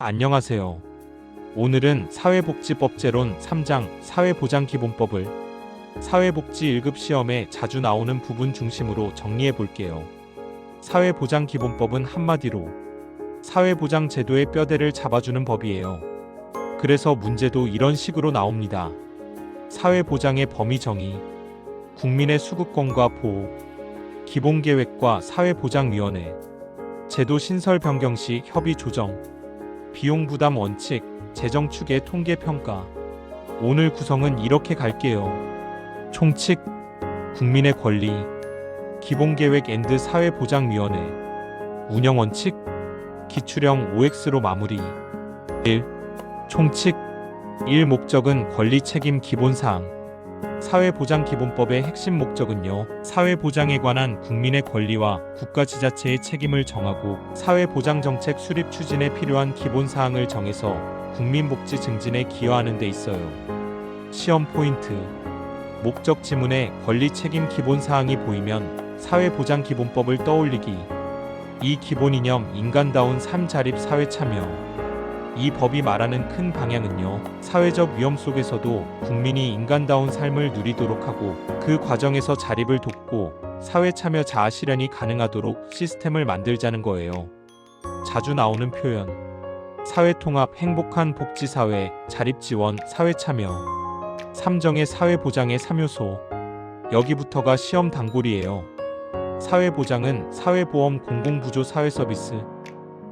안녕하세요. 오늘은 사회복지법제론 3장 사회보장기본법을 사회복지 1급 시험에 자주 나오는 부분 중심으로 정리해 볼게요. 사회보장기본법은 한마디로 사회보장 제도의 뼈대를 잡아주는 법이에요. 그래서 문제도 이런 식으로 나옵니다. 사회보장의 범위 정의, 국민의 수급권과 보호, 기본계획과 사회보장위원회, 제도 신설 변경 시 협의 조정, 비용 부담 원칙, 재정 추계 통계 평가. 오늘 구성은 이렇게 갈게요. 총칙, 국민의 권리, 기본계획 앤드 사회보장위원회, 운영 원칙, 기출형 OX로 마무리. 1. 총칙 1. 목적은 권리 책임 기본사항. 사회보장기본법의 핵심 목적은요, 사회보장에 관한 국민의 권리와 국가지자체의 책임을 정하고 사회보장정책 수립 추진에 필요한 기본사항을 정해서 국민복지 증진에 기여하는 데 있어요. 시험 포인트. 목적 지문에 권리 책임 기본사항이 보이면 사회보장기본법을 떠올리기. 이 기본 이념 인간다운 삶 자립 사회 참여. 이 법이 말하는 큰 방향은요, 사회적 위험 속에서도 국민이 인간다운 삶을 누리도록 하고 그 과정에서 자립을 돕고 사회 참여 자아 실현이 가능하도록 시스템을 만들자는 거예요. 자주 나오는 표현. 사회통합 행복한 복지사회, 자립지원, 사회참여. 3정의 사회보장의 3요소. 여기부터가 시험 단골이에요. 사회보장은 사회보험 공공부조 사회서비스,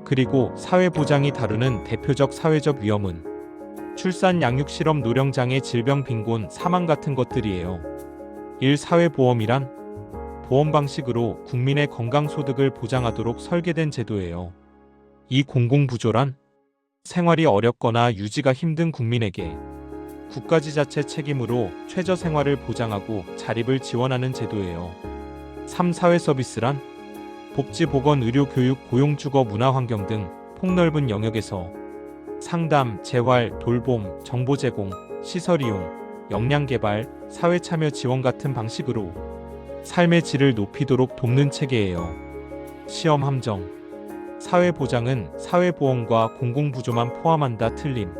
그리고 사회보장이 다루는 대표적 사회적 위험은 출산 양육실험 노령장애 질병 빈곤 사망 같은 것들이에요. 1. 사회보험이란 보험 방식으로 국민의 건강소득을 보장하도록 설계된 제도예요. 2. 공공부조란 생활이 어렵거나 유지가 힘든 국민에게 국가지자체 책임으로 최저생활을 보장하고 자립을 지원하는 제도예요. 3. 사회서비스란 복지, 보건, 의료, 교육, 고용, 주거, 문화, 환경 등 폭넓은 영역에서 상담, 재활, 돌봄, 정보 제공, 시설 이용, 역량 개발, 사회 참여 지원 같은 방식으로 삶의 질을 높이도록 돕는 체계예요. 시험 함정. 사회보장은 사회보험과 공공부조만 포함한다. 틀림.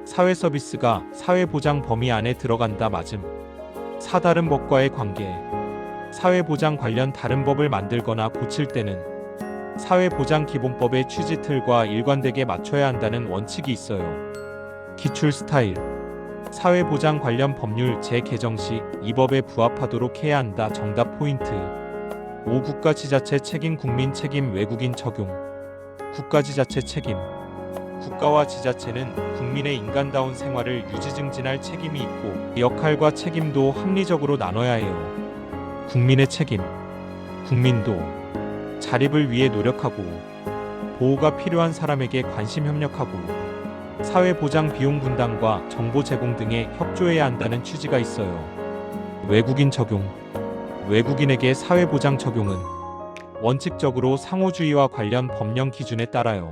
사회서비스가 사회보장 범위 안에 들어간다. 맞음. 4. 다른 법과의 관계. 사회보장 관련 다른 법을 만들거나 고칠 때는 사회보장기본법의 취지 틀과 일관되게 맞춰야 한다는 원칙이 있어요. 기출 스타일. 사회보장 관련 법률 재개정 시 이 법에 부합하도록 해야 한다. 정답 포인트. 5. 국가지자체 책임 국민 책임 외국인 적용. 국가지자체 책임. 국가와 지자체는 국민의 인간다운 생활을 유지증진할 책임이 있고 역할과 책임도 합리적으로 나눠야 해요. 국민의 책임. 국민도 자립을 위해 노력하고 보호가 필요한 사람에게 관심 협력하고 사회보장 비용 분담과 정보 제공 등에 협조해야 한다는 취지가 있어요. 외국인 적용. 외국인에게 사회보장 적용은 원칙적으로 상호주의와 관련 법령 기준에 따라요.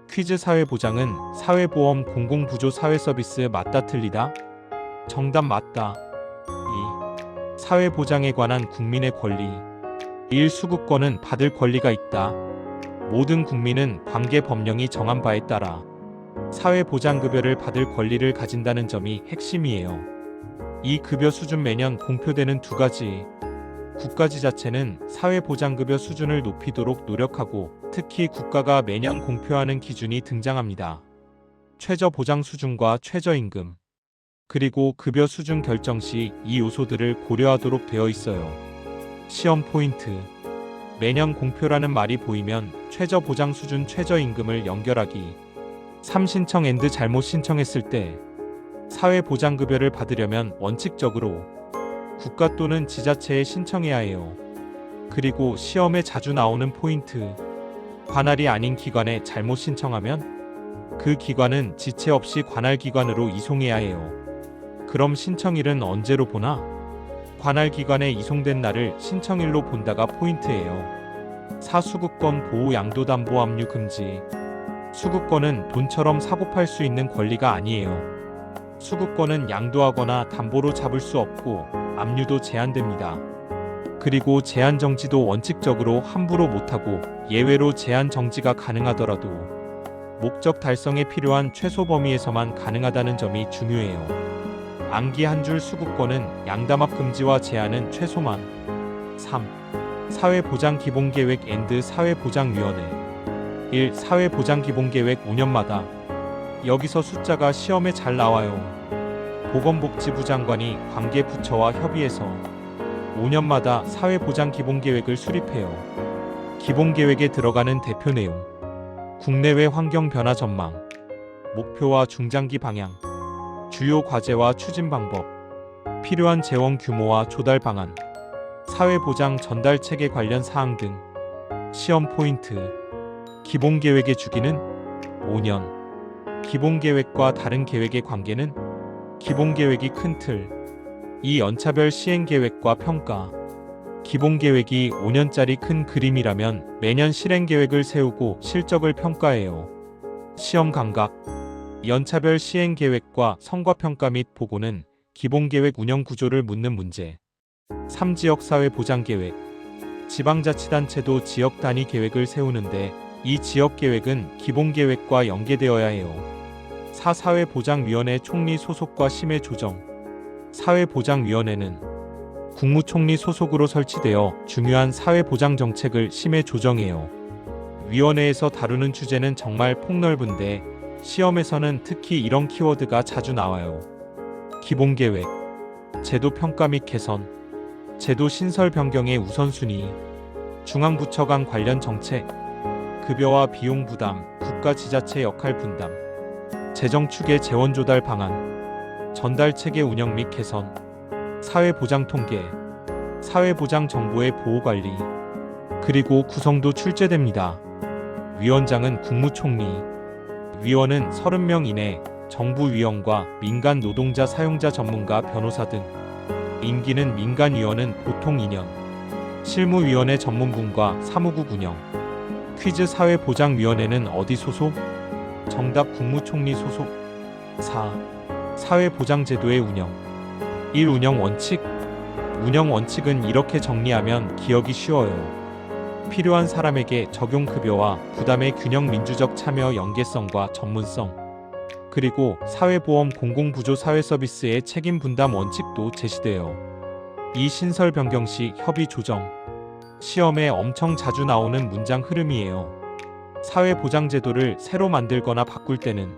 퀴즈. 사회보장은 사회보험 공공부조 사회서비스 맞다 틀리다? 정답 맞다. 2. 사회보장에 관한 국민의 권리. 1. 수급권은 받을 권리가 있다. 모든 국민은 관계 법령이 정한 바에 따라 사회보장급여를 받을 권리를 가진다는 점이 핵심이에요. 이 급여 수준 매년 공표되는 2가지. 국가지자체는 사회보장급여 수준을 높이도록 노력하고 특히 국가가 매년 공표하는 기준이 등장합니다. 최저보장 수준과 최저임금, 그리고 급여 수준 결정 시 이 요소들을 고려하도록 되어 있어요. 시험 포인트. 매년 공표라는 말이 보이면 최저보장 수준 최저임금을 연결하기. 3. 신청 앤드 잘못 신청했을 때 사회보장급여를 받으려면 원칙적으로 국가 또는 지자체에 신청해야 해요. 그리고 시험에 자주 나오는 포인트. 관할이 아닌 기관에 잘못 신청하면 그 기관은 지체 없이 관할 기관으로 이송해야 해요. 그럼 신청일은 언제로 보나? 관할 기관에 이송된 날을 신청일로 본다가 포인트예요. 4. 수급권 보호 양도담보 압류 금지. 수급권은 돈처럼 사고팔 수 있는 권리가 아니에요. 수급권은 양도하거나 담보로 잡을 수 없고 압류도 제한됩니다. 그리고 제한 정지도 원칙적으로 함부로 못하고 예외로 제한 정지가 가능하더라도 목적 달성에 필요한 최소 범위에서만 가능하다는 점이 중요해요. 암기 한 줄 수급권은 양담합 금지와 제한은 최소만. 3. 사회보장기본계획 앤드 사회보장위원회. 1. 사회보장기본계획 5년마다. 여기서 숫자가 시험에 잘 나와요. 보건복지부 장관이 관계 부처와 협의해서 5년마다 사회보장기본계획을 수립해요. 기본계획에 들어가는 대표 내용, 국내외 환경 변화 전망, 목표와 중장기 방향, 주요 과제와 추진 방법, 필요한 재원 규모와 조달 방안, 사회보장 전달 체계 관련 사항 등. 시험 포인트. 기본계획의 주기는 5년. 기본계획과 다른 계획의 관계는 기본계획이 큰 틀. 이 연차별 시행계획과 평가. 기본계획이 5년짜리 큰 그림이라면 매년 실행계획을 세우고 실적을 평가해요. 시험 감각. 연차별 시행계획과 성과평가 및 보고는 기본계획 운영 구조를 묻는 문제. 3. 지역사회보장계획. 지방자치단체도 지역 단위 계획을 세우는데 이 지역계획은 기본계획과 연계되어야 해요. 4. 사회보장위원회 총리 소속과 심의 조정. 사회보장위원회는 국무총리 소속으로 설치되어 중요한 사회보장 정책을 심의 조정해요. 위원회에서 다루는 주제는 정말 폭넓은데 시험에서는 특히 이런 키워드가 자주 나와요. 기본계획, 제도 평가 및 개선, 제도 신설 변경의 우선순위, 중앙부처 간 관련 정책, 급여와 비용 부담, 국가 지자체 역할 분담, 재정 추계 재원 조달 방안, 전달 체계 운영 및 개선, 사회보장 통계, 사회보장 정보의 보호 관리, 그리고 구성도 출제됩니다. 위원장은 국무총리, 위원은 30명 이내, 정부위원과 민간 노동자 사용자 전문가 변호사 등. 임기는 민간위원은 보통 2년. 실무위원회 전문분과 사무국 운영. 퀴즈 사회보장위원회는 어디 소속? 정답 국무총리 소속. 4. 사회보장제도의 운영. 1. 운영 원칙. 운영 원칙은 이렇게 정리하면 기억이 쉬워요. 필요한 사람에게 적용 급여와 부담의 균형, 민주적 참여 연계성과 전문성, 그리고 사회보험 공공부조 사회서비스의 책임 분담 원칙도 제시돼요. 이 신설 변경 시 협의 조정. 시험에 엄청 자주 나오는 문장 흐름이에요. 사회보장제도를 새로 만들거나 바꿀 때는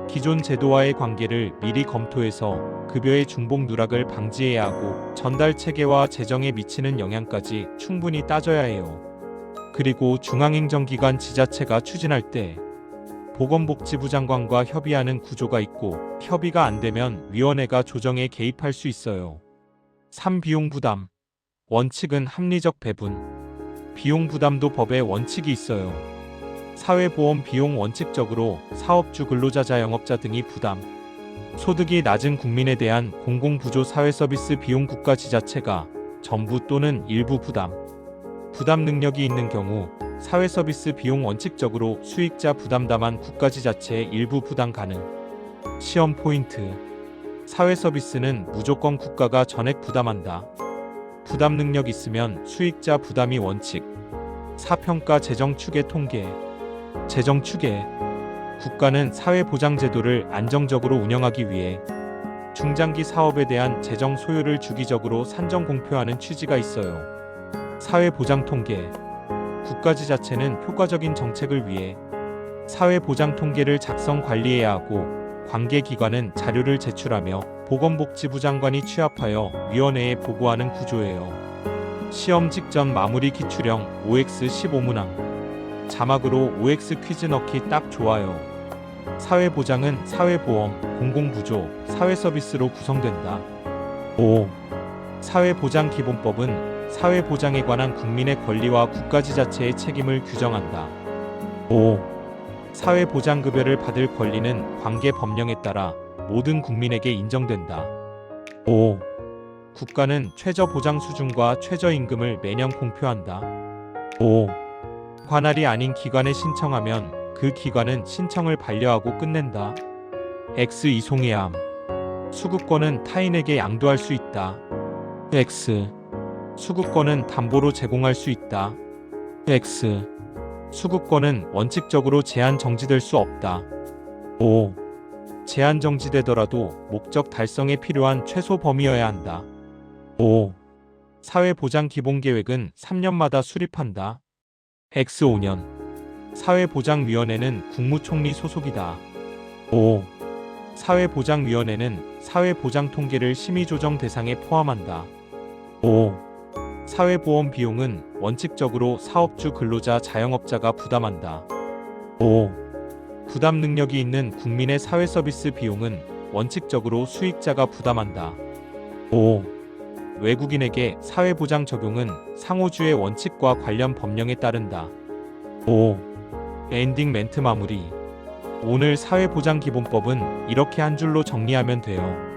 기존 제도와의 관계를 미리 검토해서 급여의 중복 누락을 방지해야 하고 전달 체계와 재정에 미치는 영향까지 충분히 따져야 해요. 그리고 중앙행정기관 지자체가 추진할 때 보건복지부 장관과 협의하는 구조가 있고 협의가 안 되면 위원회가 조정에 개입할 수 있어요. 3. 비용 부담. 원칙은 합리적 배분. 비용 부담도 법에 원칙이 있어요. 사회보험 비용 원칙적으로 사업주, 근로자, 자영업자 등이 부담. 소득이 낮은 국민에 대한 공공부조 사회서비스 비용 국가 지자체가 전부 또는 일부 부담. 부담 능력이 있는 경우 사회서비스 비용 원칙적으로 수익자 부담다만 국가지자체의 일부 부담 가능. 시험 포인트. 사회서비스는 무조건 국가가 전액 부담한다. 부담 능력 있으면 수익자 부담이 원칙. 4. 평가 재정 추계 통계. 재정 추계. 국가는 사회보장제도를 안정적으로 운영하기 위해 중장기 사업에 대한 재정 소요를 주기적으로 산정 공표하는 취지가 있어요. 사회보장 통계. 국가지자체는 효과적인 정책을 위해 사회보장 통계를 작성 관리해야 하고 관계기관은 자료를 제출하며 보건복지부 장관이 취합하여 위원회에 보고하는 구조예요. 시험 직전 마무리 기출형 OX 15문항. 자막으로 OX 퀴즈 넣기 딱 좋아요. 사회보장은 사회보험, 공공부조, 사회서비스로 구성된다. 5. 사회보장기본법은 사회보장에 관한 국민의 권리와 국가지자체의 책임을 규정한다. 5. 사회보장급여를 받을 권리는 관계 법령에 따라 모든 국민에게 인정된다. 5. 국가는 최저보장 수준과 최저임금을 매년 공표한다. 5. 관할이 아닌 기관에 신청하면 그 기관은 신청을 반려하고 끝낸다. X. 이송해함. 수급권은 타인에게 양도할 수 있다. X. 수급권은 담보로 제공할 수 있다. X. 수급권은 원칙적으로 제한 정지될 수 없다. 5. 제한 정지되더라도 목적 달성에 필요한 최소 범위여야 한다. 5. 사회보장기본계획은 3년마다 수립한다. X5년. 사회보장위원회는 국무총리 소속이다. 5. 사회보장위원회는 사회보장통계를 심의조정 대상에 포함한다. 5. 사회보험 비용은 원칙적으로 사업주 근로자 자영업자가 부담한다. 5. 부담 능력이 있는 국민의 사회서비스 비용은 원칙적으로 수익자가 부담한다. 5. 외국인에게 사회보장 적용은 상호주의 원칙과 관련 법령에 따른다. 5. 엔딩 멘트 마무리. 오늘 사회보장기본법은 이렇게 한 줄로 정리하면 돼요.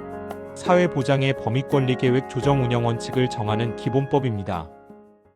사회보장의 범위권리 계획 조정 운영 원칙을 정하는 기본법입니다.